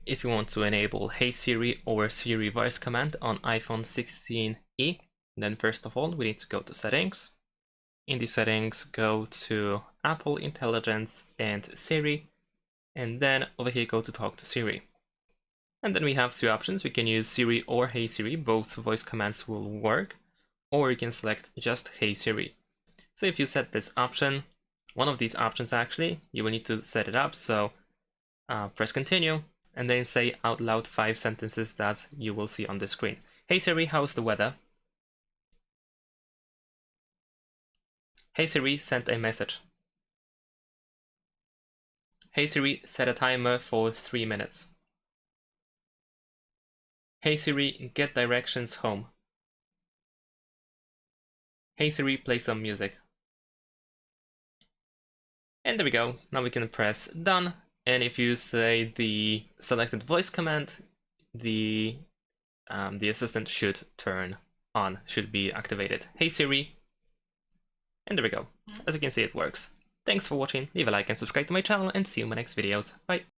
if you want to enable Hey Siri or Siri voice command on iPhone 16e, then first of all, we need to go to Settings. In the Settings, go to Apple Intelligence and Siri, and then over here go to Talk to Siri. And then we have two options. We can use Siri or Hey Siri, both voice commands will work, or you can select just Hey Siri. So if you set this option, one of these options actually, you will need to set it up, so press continue, and then say out loud 5 sentences that you will see on the screen. Hey Siri, how's the weather? Hey Siri, send a message. Hey Siri, set a timer for 3 minutes. Hey Siri, get directions home. Hey Siri, play some music. And there we go. Now we can press done. And if you say the selected voice command, the assistant should turn on, should be activated. Hey Siri. And there we go. As you can see, it works. Thanks for watching. Leave a like and subscribe to my channel, and see you in my next videos. Bye.